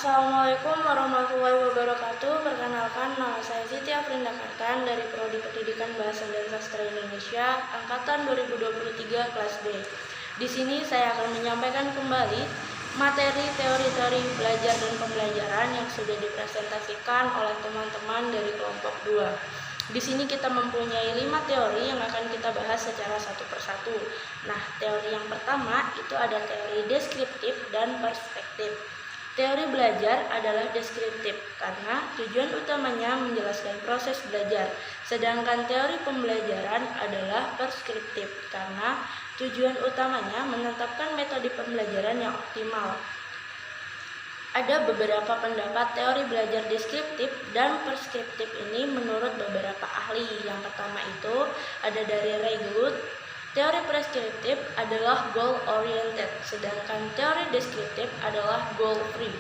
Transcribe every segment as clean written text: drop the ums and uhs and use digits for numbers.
Assalamualaikum warahmatullahi wabarakatuh. Perkenalkan, nama saya Siti Afrinda Kartan dari Prodi Pendidikan Bahasa dan Sastra Indonesia angkatan 2023 kelas B. Di sini saya akan menyampaikan kembali materi teori-teori belajar dan pembelajaran yang sudah dipresentasikan oleh teman-teman dari kelompok 2. Di sini kita mempunyai 5 teori yang akan kita bahas secara satu persatu. Nah, teori yang pertama itu ada teori deskriptif dan perspektif. Teori belajar adalah deskriptif karena tujuan utamanya menjelaskan proses belajar, sedangkan teori pembelajaran adalah preskriptif karena tujuan utamanya menetapkan metode pembelajaran yang optimal. Ada beberapa pendapat teori belajar deskriptif dan preskriptif ini menurut beberapa ahli. Yang pertama itu ada dari Ray Good. Teori preskriptif adalah goal oriented, sedangkan teori deskriptif adalah goal free.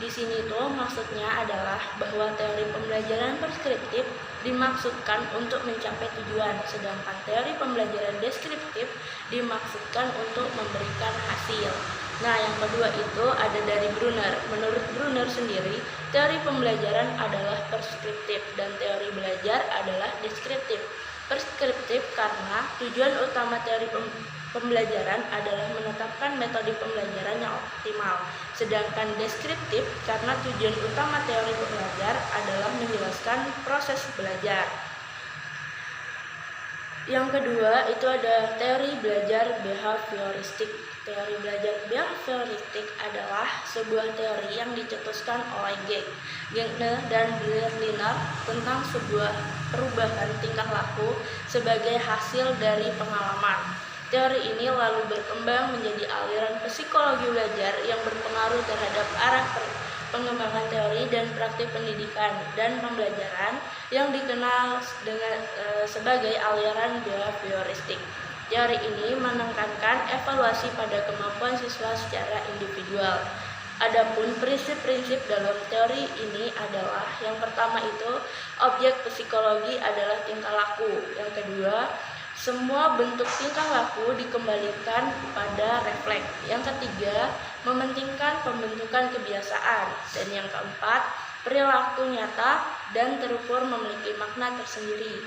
Di sini tuh maksudnya adalah bahwa teori pembelajaran preskriptif dimaksudkan untuk mencapai tujuan, sedangkan teori pembelajaran deskriptif dimaksudkan untuk memberikan hasil. Nah, yang kedua itu ada dari Bruner. Menurut Bruner sendiri, teori pembelajaran adalah preskriptif dan teori belajar adalah deskriptif. Preskriptif karena tujuan utama teori pembelajaran adalah menetapkan metode pembelajaran yang optimal, sedangkan deskriptif karena tujuan utama teori belajar adalah menjelaskan proses belajar. Yang kedua itu ada teori belajar behavioristik. Teori belajar behavioristik adalah sebuah teori yang dicetuskan oleh Gardner dan Berliner tentang sebuah perubahan tingkah laku sebagai hasil dari pengalaman. Teori ini lalu berkembang menjadi aliran psikologi belajar yang berpengaruh terhadap arah pengembangan teori dan praktik pendidikan dan pembelajaran yang dikenal sebagai aliran behavioristik. Teori ini menekankan evaluasi pada kemampuan siswa secara individual. Adapun prinsip-prinsip dalam teori ini adalah yang pertama itu objek psikologi adalah tingkah laku. Yang kedua, semua bentuk tingkah laku dikembalikan pada refleks. Yang ketiga, mementingkan pembentukan kebiasaan. Dan yang keempat, perilaku nyata dan terukur memiliki makna tersendiri.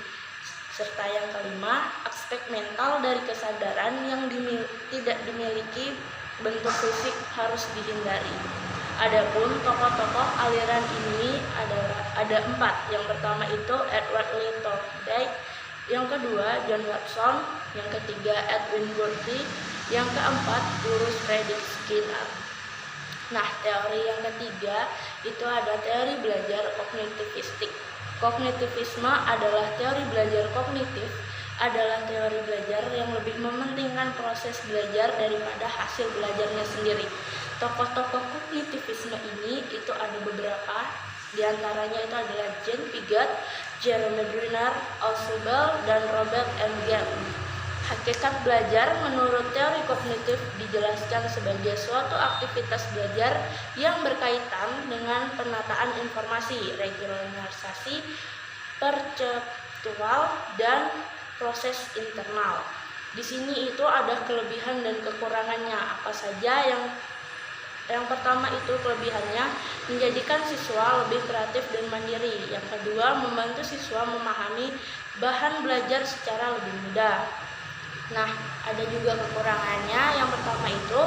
Serta yang kelima, aspek mental dari kesadaran yang tidak dimiliki bentuk fisik harus dihindari. Adapun tokoh-tokoh aliran ini ada 4. Yang pertama itu Edward Lee Thorndike, yang kedua John Watson, yang ketiga Edwin Gordy, yang keempat Ulrich Friedrich Skinner. Nah, teori yang ketiga itu ada teori belajar kognitivistik. Kognitivisme adalah teori belajar kognitif, adalah teori belajar yang lebih mementingkan proses belajar daripada hasil belajarnya sendiri. Tokoh-tokoh kognitivisme ini itu ada beberapa, diantaranya itu adalah Jean Piaget, Jeremy Bruner, Ausubel, dan Robert M. Gardner. Hakikat belajar menurut teori kognitif dijelaskan sebagai suatu aktivitas belajar yang berkaitan dengan penataan informasi, regionalisasi, perceptual, dan proses internal. Di sini itu ada kelebihan dan kekurangannya. Apa saja yang pertama itu kelebihannya menjadikan siswa lebih kreatif dan mandiri. Yang kedua, membantu siswa memahami bahan belajar secara lebih mudah. Nah, ada juga kekurangannya. Yang pertama itu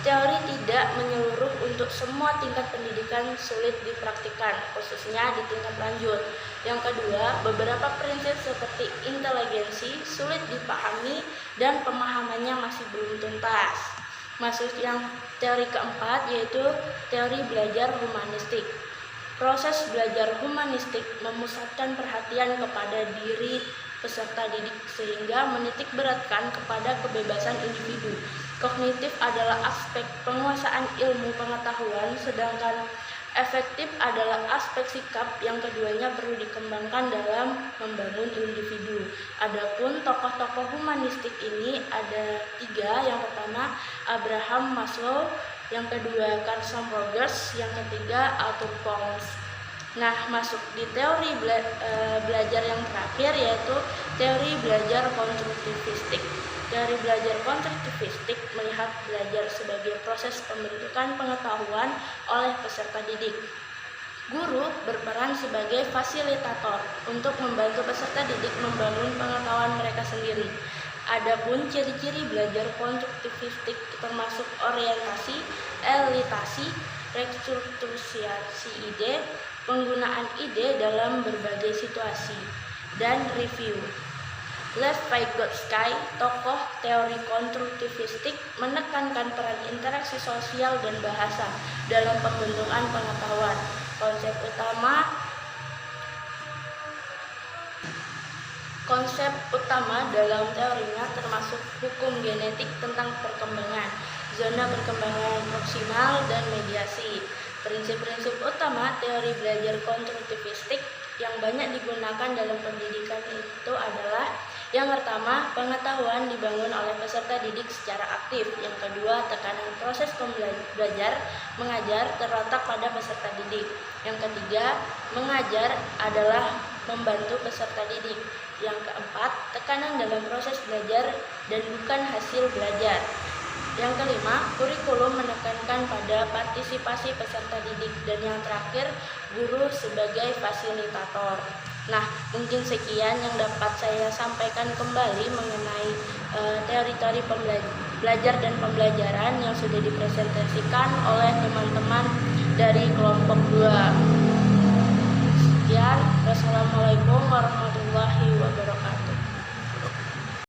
teori tidak menyeluruh untuk semua tingkat pendidikan, sulit dipraktikkan, khususnya di tingkat lanjut. Yang kedua, beberapa prinsip seperti inteligensi sulit dipahami dan pemahamannya masih belum tuntas. Masuk yang teori keempat yaitu teori belajar humanistik. Proses belajar humanistik memusatkan perhatian kepada diri peserta didik sehingga menitik beratkan kepada kebebasan individu. Kognitif adalah aspek penguasaan ilmu pengetahuan, sedangkan efektif adalah aspek sikap yang keduanya perlu dikembangkan dalam membangun individu. Adapun tokoh-tokoh humanistik ini ada 3. Yang pertama Abraham Maslow, yang kedua Carson Rogers, yang ketiga Arthur Pons. Nah, masuk di teori belajar yang terakhir yaitu teori belajar konstruktivistik. Teori belajar konstruktivistik melihat belajar sebagai proses pembentukan pengetahuan oleh peserta didik. Guru berperan sebagai fasilitator untuk membantu peserta didik membangun pengetahuan mereka sendiri. Adapun ciri-ciri belajar konstruktivistik termasuk orientasi, elitasi, restrukturisasi ide, penggunaan ide dalam berbagai situasi, dan review. Lev Vygotsky, tokoh teori konstruktivistik, menekankan peran interaksi sosial dan bahasa dalam pembentukan pengetahuan. Konsep utama dalam teorinya termasuk hukum genetik tentang perkembangan, zona perkembangan proksimal, dan mediasi. Prinsip-prinsip utama teori belajar konstruktivistik yang banyak digunakan dalam pendidikan itu adalah: yang pertama, pengetahuan dibangun oleh peserta didik secara aktif. Yang kedua, tekanan proses belajar mengajar terletak pada peserta didik. Yang ketiga, mengajar adalah membantu peserta didik. Yang keempat, tekanan dalam proses belajar dan bukan hasil belajar. Yang kelima, kurikulum menekankan pada partisipasi peserta didik. Dan yang terakhir, guru sebagai fasilitator. Nah, mungkin sekian yang dapat saya sampaikan kembali mengenai teori-teori belajar dan pembelajaran yang sudah dipresentasikan oleh teman-teman dari kelompok 2. Sekian, wassalamualaikum warahmatullahi wabarakatuh.